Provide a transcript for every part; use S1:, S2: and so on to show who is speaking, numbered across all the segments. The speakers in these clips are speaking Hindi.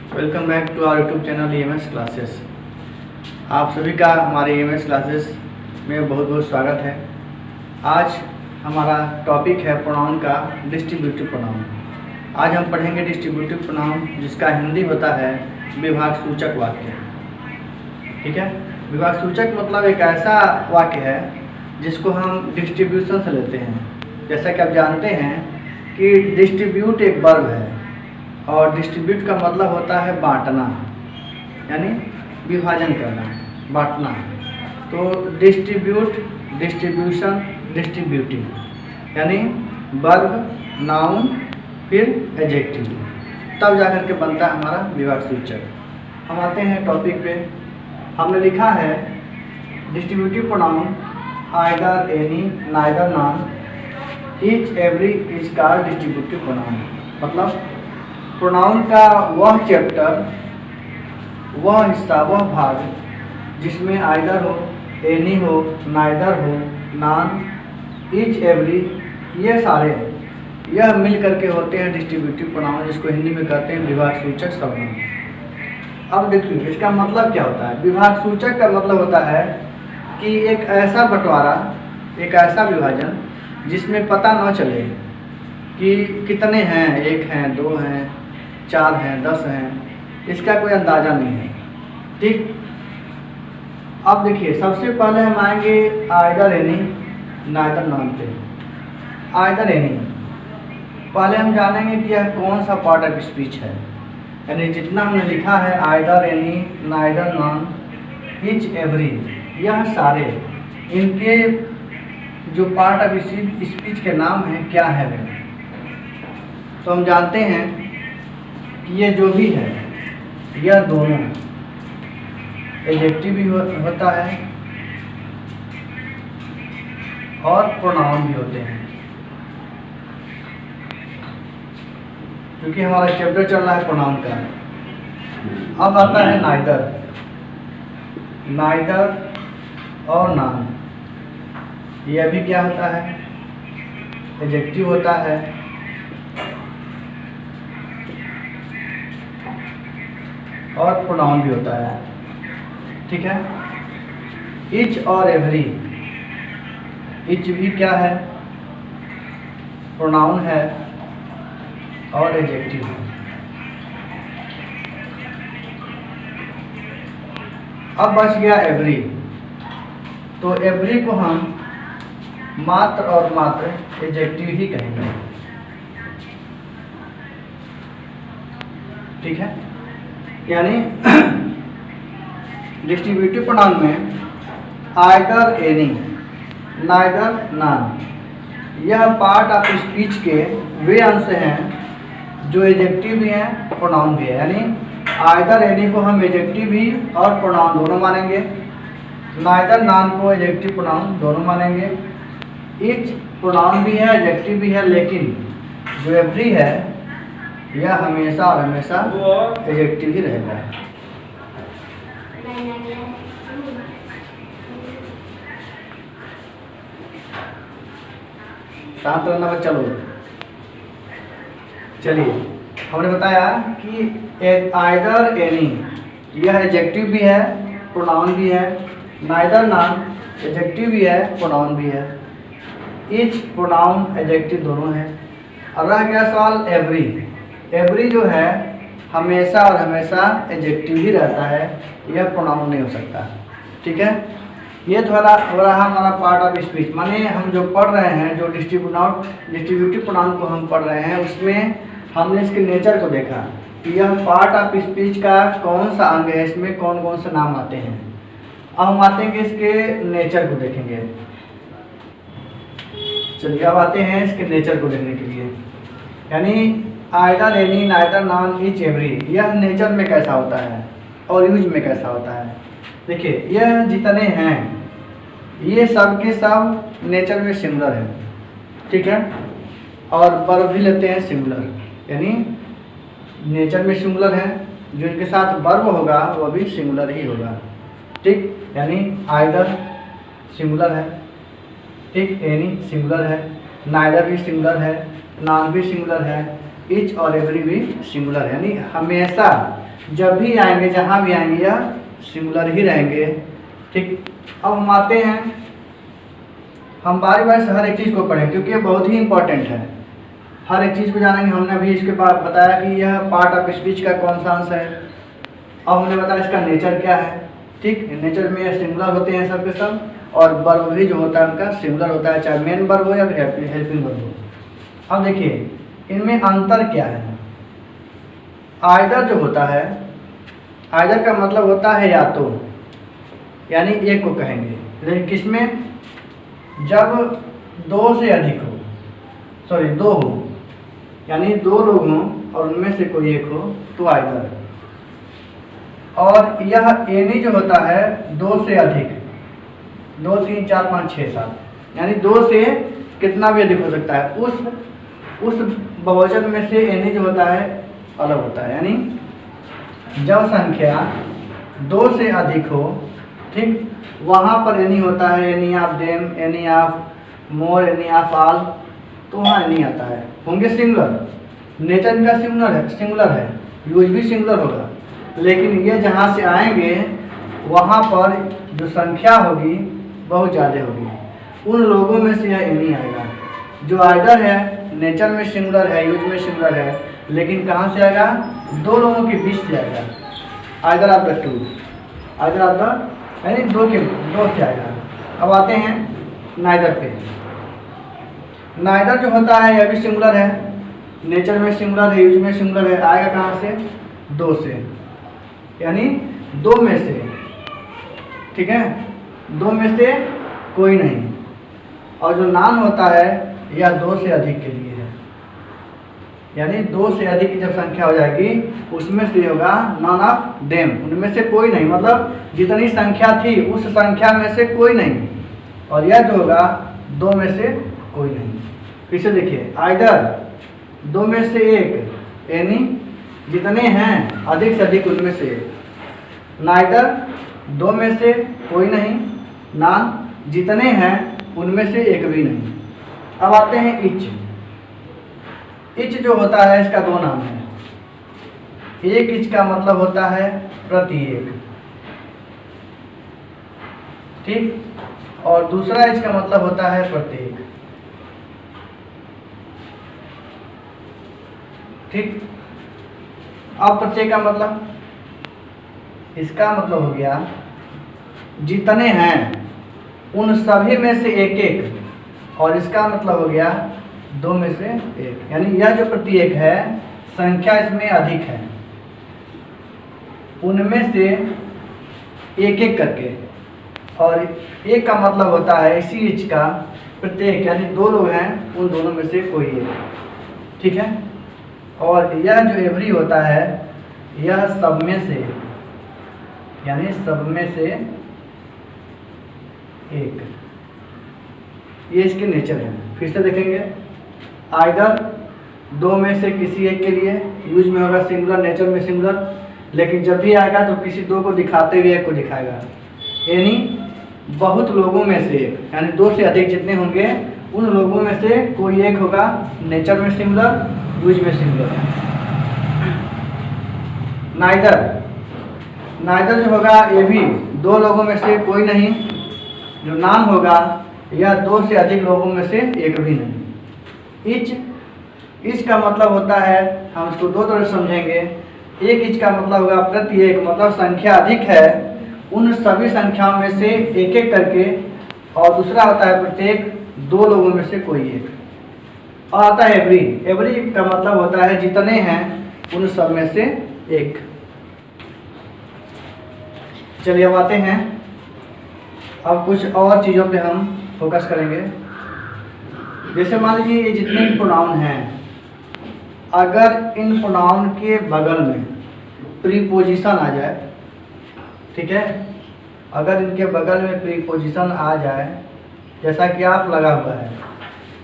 S1: Welcome back to our YouTube channel EMS classes. आप सभी का हमारे EMS क्लासेस में बहुत बहुत स्वागत है। आज हमारा टॉपिक है प्रोनाउन का डिस्ट्रीब्यूटिव प्रोनाउन। आज हम पढ़ेंगे डिस्ट्रीब्यूटिव प्रोनाउन, जिसका हिंदी होता है विभाग सूचक वाक्य। ठीक है, विभाग सूचक मतलब एक ऐसा वाक्य है जिसको हम डिस्ट्रीब्यूशन से लेते हैं। जैसा कि आप जानते हैं कि डिस्ट्रीब्यूट एक वर्ब है और डिस्ट्रीब्यूट का मतलब होता है बांटना, यानी विभाजन करना, बांटना। तो डिस्ट्रीब्यूट, डिस्ट्रीब्यूशन, डिस्ट्रीब्यूटिव यानी वर्ब, नाउन, फिर एडजेक्टिव, तब जाकर के बनता है हमारा विभाग सूचक। हम आते हैं टॉपिक पे। हमने लिखा है distributive pronoun either, any, neither, non, each, every is called distributive pronoun. मतलब प्रोनाउन का वह चैप्टर, वह हिस्सा, वह भाग जिसमें आइदर हो, एनी हो, नाइदर हो, नॉन, ईच, एवरी, ये सारे यह मिल करके होते हैं डिस्ट्रीब्यूटिव प्रोनाउन, जिसको हिंदी में कहते हैं विभाग सूचक सर्वनाम। अब देखिए इसका मतलब क्या होता है। विभाग सूचक का मतलब होता है कि एक ऐसा बंटवारा, एक ऐसा विभाजन जिसमें पता न चले कि कितने हैं, एक हैं, दो हैं, 4 हैं, 10 हैं, इसका कोई अंदाज़ा नहीं है। ठीक, अब देखिए सबसे पहले हम आएंगे आइदर, एनी, नाइदर, नॉन पे। आइदर, एनी, पहले हम जानेंगे कि यह कौन सा पार्ट ऑफ स्पीच है। यानी जितना हमने लिखा है either, any, neither, non, each, every, यह सारे, इनके जो पार्ट ऑफ स्पीच के नाम हैं क्या है वे। तो हम जानते हैं कि ये जो भी है, यह दोनों एडजेक्टिव भी होता है और प्रोनाउन भी होते हैं। क्योंकि हमारा चैप्टर चल रहा है प्रोनाउन का। अब आता है नाइदर, नाइदर और नॉन। यह भी क्या होता है, एडजेक्टिव होता है और प्रोनाउन भी होता है। ठीक है, ईच और एवरी, ईच भी क्या है, प्रोनाउन है और एडजेक्टिव है। अब बच गया एवरी। तो एवरी को हम मात्र और मात्र एडजेक्टिव ही कहेंगे। ठीक है, यानी डिस्ट्रीब्यूटिव प्रोनाउन में आइदर, एनी, नाइदर, नॉन, यह पार्ट ऑफ स्पीच के वे अंश हैं जो एडजेक्टिव भी हैं, प्रोनाउन भी है। यानी आइदर, एनी को हम एडजेक्टिव भी और प्रोनाउन दोनों मानेंगे, नाइदर, नॉन को एडजेक्टिव, प्रोनाउन दोनों मानेंगे, ईच प्रोनाउन भी है, एडजेक्टिव भी है, लेकिन जो एवरी है यह हमेशा और हमेशा एडजेक्टिव ही रहेगा। शांत रहना बच्चा लोग। चलिए, हमने बताया कि आइदर, एनी, यह एडजेक्टिव भी है, प्रोनाउन भी है, नाइदर, नॉन, एडजेक्टिव भी है, प्रोनाउन भी है, ईच प्रोनाउन, एडजेक्टिव दोनों है। अब रह गया सवाल एवरी। एवरी जो है हमेशा और हमेशा एडजेक्टिव ही रहता है, यह प्रोनाउन नहीं हो सकता। ठीक है, ये थोड़ा हो रहा हमारा पार्ट ऑफ स्पीच। माने हम जो पढ़ रहे हैं, जो डिस्ट्रीब्यूटिव प्रोनाउन को हम पढ़ रहे हैं, उसमें हमने इसके नेचर को देखा कि यह पार्ट ऑफ स्पीच का कौन सा अंग है, इसमें कौन कौन से नाम आते हैं। अब हम आते हैं इसके नेचर को देखेंगे। चलिए अब आते हैं इसके नेचर को देखने के लिए। यानी either, any, neither, non, each, every, यह नेचर में कैसा होता है और यूज में कैसा होता है। देखिए यह जितने हैं ये सब के सब नेचर में सिंगुलर है। ठीक है, और वर्ब भी लेते हैं सिंगुलर, यानी नेचर में सिंगुलर है, जो इनके साथ वर्ब होगा वह भी सिंगुलर ही होगा। ठीक, यानी आइदर सिंगुलर है, ठीक, एनी सिंगुलर है, नाइदर भी सिंगुलर है, नॉन भी सिंगुलर है, ईच और एवरी भी सिंगुलर, यानी हमेशा जब भी आएंगे, जहाँ भी आएंगे, यह सिंगुलर ही रहेंगे। ठीक, अब हम आते हैं, हम बारी बारी से हर एक चीज़ को पढ़ें क्योंकि ये बहुत ही इंपॉर्टेंट है। हर एक चीज़ को जानेंगे। हमने अभी इसके बाद बताया कि यह पार्ट ऑफ स्पीच का कौन सा अंश है। अब हमने बताया इसका नेचर क्या है। ठीक, नेचर में यह सिंगुलर होते हैं सब के सब, और वर्ब भी जो होता है उनका सिंगुलर होता है, चाहे मेन वर्ब हो या फिर हेल्पिंग वर्ब हो। अब देखिए इनमें अंतर क्या है। आइदर जो होता है, आइदर का मतलब होता है या तो, यानी एक को कहेंगे, लेकिन किसमें, जब दो से अधिक हो, सॉरी दो हो, यानी दो लोग हों और उनमें से कोई एक हो तो आइदर। और यह एनी जो होता है दो से अधिक, 2 3 4 5 6 7, यानी दो से कितना भी अधिक हो सकता है, उस बहुवचन में से एनी जो होता है अलग होता है। यानी जब संख्या 2 से अधिक हो, ठीक, वहाँ पर एनी होता है, any of them, any of more, any of all, तो वहाँ एनी आता है, होंगे सिंगुलर। नेचर इनका सिंगुलर है, यूज भी सिंगुलर होगा, लेकिन ये जहाँ से आएंगे वहाँ पर जो संख्या होगी बहुत ज़्यादा होगी, उन लोगों में से यह एनी आएगा। जो आइदर है नेचर में सिंगुलर है, यूज में सिंगुलर है, लेकिन कहाँ से आएगा, दो लोगों के बीच से आएगा। Either of the two, either of the, यानी दो से आएगा। अब आते हैं नाइदर पे। नाइदर जो होता है यह भी सिंगुलर है, नेचर में सिंगुलर है, यूज में सिंगुलर है, आएगा कहाँ से, दो से, यानी दो में से। ठीक है, दो में से कोई नहीं। और जो नान होता है यह दो से अधिक के लिए है, यानी दो से अधिक की जब संख्या हो जाएगी उसमें से होगा नॉन ऑफ देम, उनमें से कोई नहीं, मतलब जितनी संख्या थी उस संख्या में से कोई नहीं। और यह जो होगा दो में से कोई नहीं। फिर से देखिए, आइदर दो में से एक, यानी जितने हैं अधिक से अधिक उनमें से एक। नाइदर दो में से कोई नहीं, नान जितने हैं उनमें से एक भी नहीं। अब आते हैं इच। इच जो होता है इसका दो नाम है। एक इच का मतलब होता है प्रत्येक, ठीक, और दूसरा इच का मतलब होता है प्रत्येक। ठीक, अब प्रत्येक का मतलब, इसका मतलब हो गया जितने हैं उन सभी में से एक एक, और इसका मतलब हो गया दो में से एक, यानी यह जो प्रत्येक है संख्या इसमें अधिक है, उनमें से एक एक करके। और एक का मतलब होता है इसी इच का प्रत्येक, यानी दो लोग हैं उन दोनों में से कोई एक। ठीक है, और यह जो एवरी होता है यह सब में से, यानी सब में से एक, ये इसके नेचर है। फिर से देखेंगे, आइदर दो में से किसी एक के लिए, यूज में होगा सिंगुलर, नेचर में सिंगुलर, लेकिन जब भी आएगा तो किसी दो को दिखाते हुए एक को दिखाएगा। यानी बहुत लोगों में से एक, यानी दो से अधिक जितने होंगे उन लोगों में से कोई एक होगा, नेचर में सिंगुलर, यूज में सिंगुलर। नाइदर, नाइदर जो होगा ये भी दो लोगों में से कोई नहीं। जो नाम होगा यह दो से अधिक लोगों में से एक भी नहीं। इच, इच का मतलब होता है, हम इसको दो तरह से समझेंगे। एक इच का मतलब होगा प्रत्येक, मतलब संख्या अधिक है उन सभी संख्याओं में से एक एक करके, और दूसरा होता है प्रत्येक, दो लोगों में से कोई एक। और आता है एवरी, एवरी का मतलब होता है जितने हैं उन सब में से एक। चलिए अब आते हैं, अब कुछ और चीज़ों पे हम फोकस करेंगे। जैसे मान लीजिए ये जितने भी प्रोनाउन हैं, अगर इन प्रोनाउन के बगल में प्रीपोजिशन आ जाए, ठीक है, अगर इनके बगल में प्रीपोजिशन आ जाए, जैसा कि आप लगा हुआ है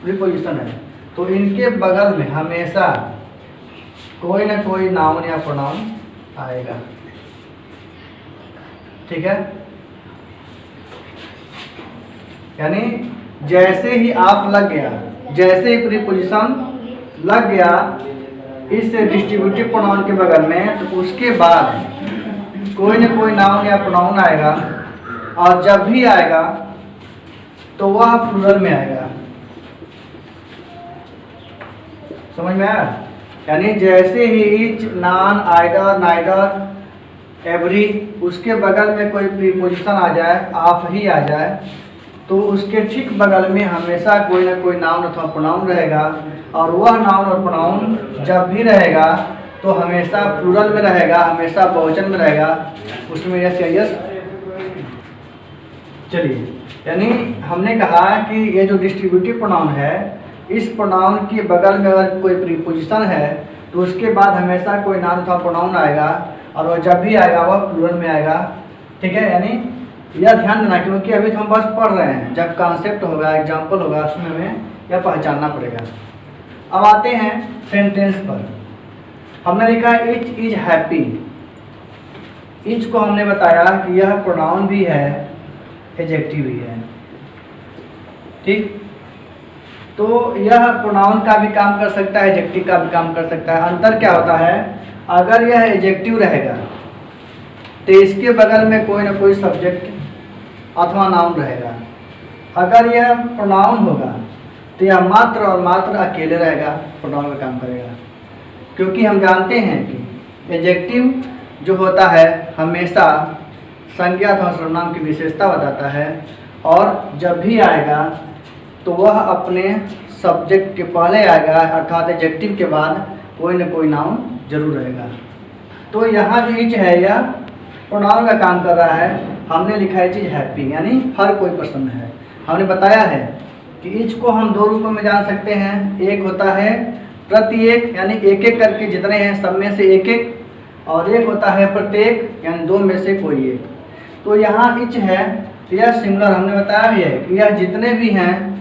S1: प्रीपोजिशन है, तो इनके बगल में हमेशा कोई ना कोई नाउन या प्रोनाउन आएगा। ठीक है, यानी जैसे ही आप लग गया, जैसे ही प्रीपोजिशन लग गया इस डिस्ट्रीब्यूटिव प्रोनाउन के बगल में, तो उसके बाद कोई न कोई नाउन या प्रोनाउन आएगा, और जब भी आएगा तो वह प्लूरल में आएगा। समझ में आया? यानी जैसे ही each, none, either, neither, every, उसके बगल में कोई प्रीपोजिशन आ जाए, ऑफ ही आ जाए, तो उसके ठीक बगल में हमेशा कोई ना कोई नाउन अथवा प्रोनाउन रहेगा, और वह नाउन और प्रोनाउन जब भी रहेगा तो हमेशा प्लूरल में रहेगा, हमेशा बहुवचन में रहेगा, उसमें यस या यस। चलिए, यानी हमने कहा कि ये जो डिस्ट्रीब्यूटिव प्रोनाउन है, इस प्रोनाउन के बगल में अगर कोई प्रीपोजिशन है तो उसके बाद हमेशा कोई नाउन अथवा प्रोनाउन आएगा, और वह जब भी आएगा वह प्लूरल में आएगा। ठीक है, यानी यह ध्यान देना, क्योंकि अभी तो हम बस पढ़ रहे हैं, जब कॉन्सेप्ट होगा, एग्जाम्पल होगा, उसमें हमें यह पहचानना पड़ेगा। अब आते हैं सेंटेंस पर। हमने लिखा इच इज हैप्पी। इच को हमने बताया कि यह प्रोनाउन भी है, एडजेक्टिव भी है। ठीक, तो यह प्रोनाउन का भी काम कर सकता है, एडजेक्टिव का भी काम कर सकता है। अंतर क्या होता है? अगर यह एडजेक्टिव रहेगा तो इसके बगल में कोई ना कोई सब्जेक्ट अथवा नाउन रहेगा। अगर यह प्रोनाउन होगा तो यह मात्र और मात्र अकेले रहेगा, प्रोनाउन का काम करेगा। क्योंकि हम जानते हैं कि एडजेक्टिव जो होता है हमेशा संज्ञा अथवा सर्वनाम की विशेषता बताता है, और जब भी आएगा तो वह अपने सब्जेक्ट के पहले आएगा, अर्थात एडजेक्टिव के बाद कोई न कोई नाउन जरूर रहेगा। तो यहाँ जो इच है यह प्रोनाउन का काम कर रहा है। हमने लिखा है चीज हैप्पी, यानी हर कोई पसंद है। हमने बताया है कि इच को हम दो रूपों में जान सकते हैं। एक होता है प्रत्येक, यानी एक एक करके जितने हैं सब में से एक एक, और एक होता है प्रत्येक, यानी दो में से कोई एक। तो यहाँ इच है तो यह सिंगुलर, हमने बताया भी है कि यह जितने भी हैं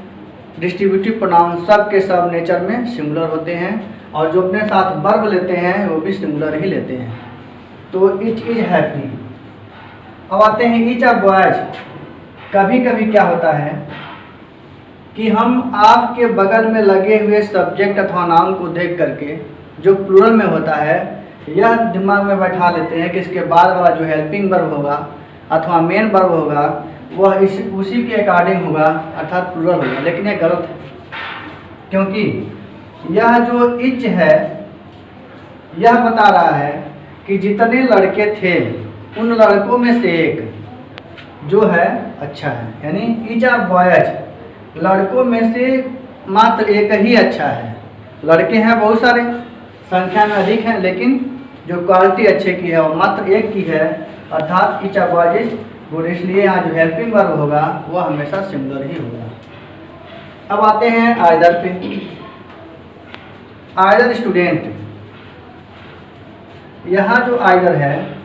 S1: डिस्ट्रीब्यूटिव प्रोनाउन सब के सब नेचर में सिंगुलर होते हैं, और जो अपने साथ वर्ब लेते हैं वो भी सिंगुलर ही लेते हैं। तो इच इज हैप्पी। अब आते हैं इच ऑफ बॉयज। कभी कभी क्या होता है कि हम आपके बगल में लगे हुए सब्जेक्ट अथवा नाउन को देख करके, जो प्लूरल में होता है, यह दिमाग में बैठा लेते हैं कि इसके बाद वाला जो हेल्पिंग वर्ब होगा अथवा मेन वर्ब होगा वह उसी के अकॉर्डिंग होगा, अर्थात प्लूरल होगा। लेकिन यह गलत है, क्योंकि यह जो इच है यह बता रहा है कि जितने लड़के थे उन लड़कों में से एक जो है अच्छा है। यानी इच ऑफ बॉयज, लड़कों में से मात्र एक ही अच्छा है। लड़के हैं बहुत सारे, संख्या में अधिक हैं, लेकिन जो क्वालिटी अच्छे की है वो मात्र एक की है, अर्थात each of boys is good. इसलिए यहाँ जो हेल्पिंग वर्ब होगा वह हमेशा सिंगुलर ही होगा। अब आते हैं आइदर पे। आइदर स्टूडेंट, यहाँ जो आइदर है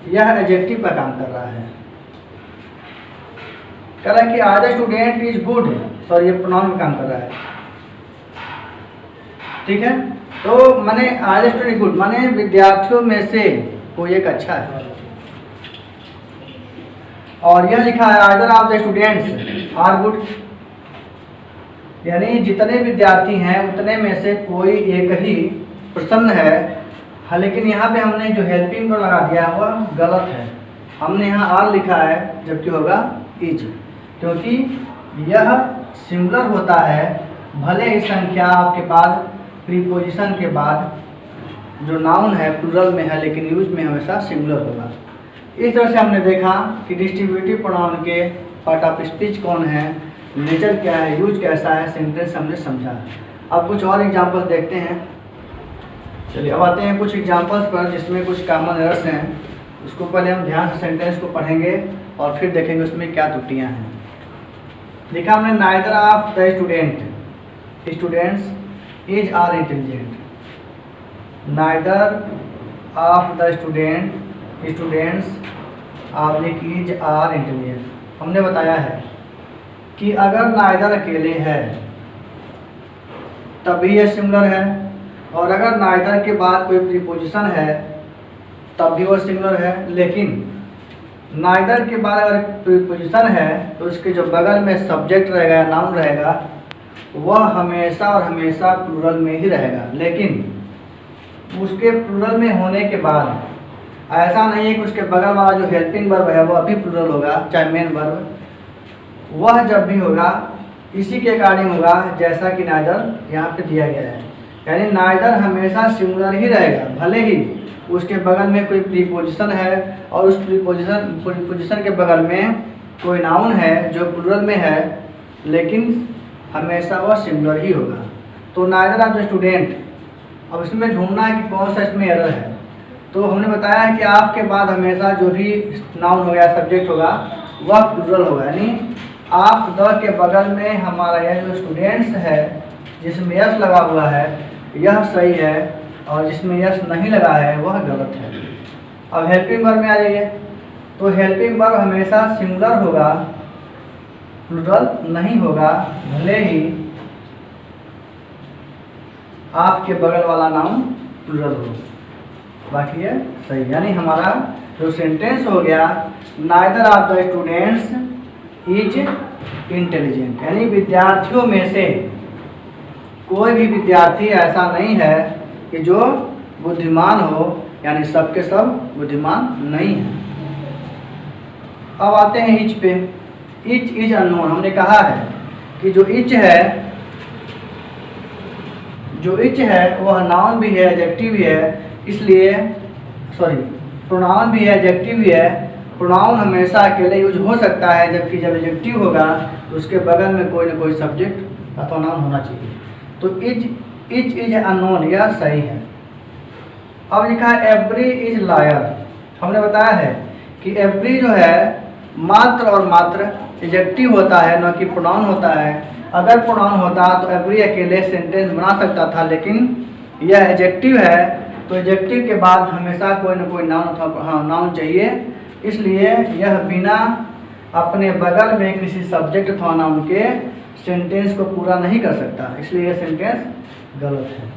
S1: यह एडजेक्टिव का काम कर रहा है। कह रहा है कि either student is good, sorry ये प्रोनाउन का काम कर रहा है। ठीक है, तो माने आइदर स्टूडेंट गुड माने विद्यार्थियों में से कोई एक अच्छा है। और यह लिखा है either of the students are good, यानी जितने विद्यार्थी हैं उतने में से कोई एक ही प्रसन्न है। हाँ, लेकिन यहाँ पे हमने जो हेल्पिंग को लगा दिया वह गलत है। हमने यहाँ आर लिखा है जबकि होगा इज, क्योंकि यह सिंगुलर होता है भले ही संख्या आपके बाद प्रीपोजिशन के बाद जो नाउन है प्लूरल में है, लेकिन यूज में हमेशा सिंगुलर होगा। इस तरह से हमने देखा कि डिस्ट्रीब्यूटिव प्रोनाउन के पार्ट ऑफ स्पीच कौन है, नेचर क्या है, यूज कैसा है, सेंटेंस हमने समझा। अब कुछ और एग्जांपल्स देखते हैं। चलिए अब आते हैं कुछ एग्जांपल्स पर जिसमें कुछ कॉमन एरर्स हैं। उसको पहले हम ध्यान से सेंटेंस को पढ़ेंगे और फिर देखेंगे उसमें क्या त्रुटियां हैं। लिखा हमने neither of the students is are intelligent. Neither of the students is are intelligent. हमने बताया है कि अगर नाइदर अकेले है तभी यह सिंगुलर है, और अगर नाइदर के बाद कोई प्रीपोजिशन है तब भी वह सिंगुलर है। लेकिन नाइदर के बाद अगर प्रीपोजिशन है तो उसके जो बगल में सब्जेक्ट रहेगा, नाउन रहेगा, वह हमेशा और हमेशा प्लूरल में ही रहेगा। लेकिन उसके प्लूरल में होने के बाद ऐसा नहीं है कि उसके बगल वाला जो हेल्पिंग वर्ब है वो अभी प्लूरल होगा, चाहे मेन वर्ब, वह जब भी होगा इसी के अकॉर्डिंग होगा जैसा कि नाइदर यहाँ पे दिया गया है। यानी नाइदर हमेशा सिंगुलर ही रहेगा, भले ही उसके बगल में कोई प्रीपोजिशन है और उस प्रीपोजिशन के बगल में कोई नाउन है जो प्लूरल में है, लेकिन हमेशा वह सिंगुलर ही होगा। तो नाइदर ऑफ द स्टूडेंट, अब इसमें ढूंढना है कि कौन सा इसमें एरर है। तो हमने बताया है कि आपके बाद हमेशा जो भी नाउन होगा, सब्जेक्ट होगा, वह प्लूरल होगा। यानी आप द के बगल में हमारा यह जो स्टूडेंट्स है जिसमें यस लगा हुआ है यह सही है, और जिसमें यस नहीं लगा है वह गलत है। अब हेल्पिंग वर्ब में आ जाइए। तो हेल्पिंग वर्ब हमेशा सिंगुलर होगा, प्लूरल नहीं होगा, भले ही आपके बगल वाला नाउन प्लूरल हो, बाकी है सही। यानी हमारा जो सेंटेंस हो गया, neither of the students is intelligent, यानी विद्यार्थियों में से कोई भी विद्यार्थी ऐसा नहीं है कि जो बुद्धिमान हो, यानी सबके सब बुद्धिमान नहीं है। अब आते हैं इच पे। Etch is unknown. हमने कहा है कि जो इच है वह नाउन भी है, एडजेक्टिव भी है, इसलिए प्रोनाउन भी है, एडजेक्टिव भी है। प्रोनाउन हमेशा अकेले यूज हो सकता है, जबकि जब एडजेक्टिव होगा तो उसके बगल में कोई ना कोई सब्जेक्ट अथवा नाउन होना चाहिए। तो इच इज अननोन, यह सही है। अब लिखा है एवरी इज लायर। हमने बताया है कि एवरी जो है मात्र और मात्र एडजेक्टिव होता है, न कि प्रोनाउन होता है। अगर प्रोनाउन होता तो एवरी अकेले सेंटेंस बना सकता था, लेकिन यह एडजेक्टिव है तो एडजेक्टिव के बाद हमेशा कोई ना कोई नाउन अथवा नाउन चाहिए, इसलिए यह बिना अपने बगल में किसी सब्जेक्ट अथवा नाउन के सेंटेंस को पूरा नहीं कर सकता, इसलिए यह सेंटेंस गलत है।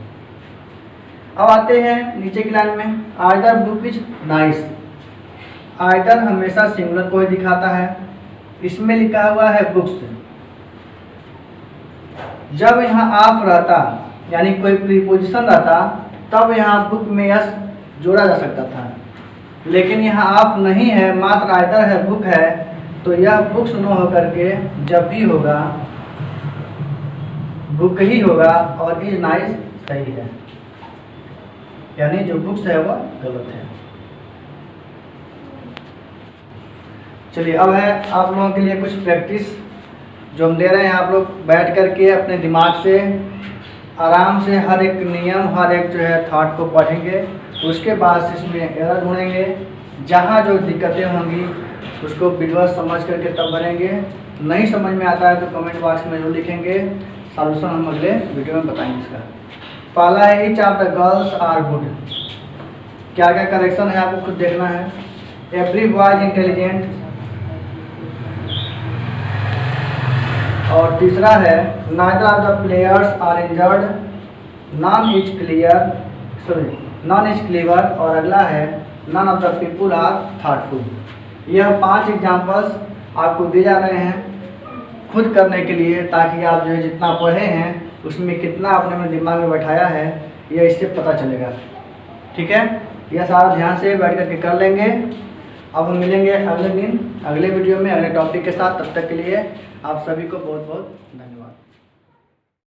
S1: अब आते हैं नीचे की लाइन में, either book is nice. Either हमेशा सिंगुलर को ही दिखाता है, इसमें लिखा हुआ है बुक्स। जब यहाँ आप रहता यानी कोई प्रीपोजिशन रहता तब यहाँ बुक में यस जोड़ा जा सकता था, लेकिन यहाँ आप नहीं है, मात्र आइदर है, बुक है, तो यह बुक्स न होकर के जब भी होगा बुक ही होगा, और इज नाइस सही है, यानी जो बुक्स है वह गलत है। चलिए अब है आप लोगों के लिए कुछ प्रैक्टिस जो हम दे रहे हैं। आप लोग बैठ करके अपने दिमाग से आराम से हर एक नियम, हर एक जो है थॉट को पढ़ेंगे, उसके बाद से इसमें एरर ढूंढेंगे, जहाँ जो दिक्कतें होंगी उसको वीडियो समझ करके तब भरेंगे। नहीं समझ में आता है तो कमेंट बॉक्स में जो लिखेंगे, सॉल्यूशन हम अगले वीडियो में बताएंगे इसका। पहला है each of the girls are good. क्या क्या करेक्शन है आपको खुद देखना है। Every boy is intelligent. और तीसरा है neither of the players are injured, none is clever. और अगला है none of the people are thoughtful. यह 5 एग्जाम्पल्स आपको दिए जा रहे हैं खुद करने के लिए, ताकि आप जो है जितना पढ़े हैं उसमें कितना आपने अपने दिमाग में बैठाया है यह इससे पता चलेगा। ठीक है, यह सारा ध्यान से बैठ करके कर लेंगे। अब हम मिलेंगे अगले दिन अगले वीडियो में अगले टॉपिक के साथ। तब तक के लिए आप सभी को बहुत बहुत धन्यवाद।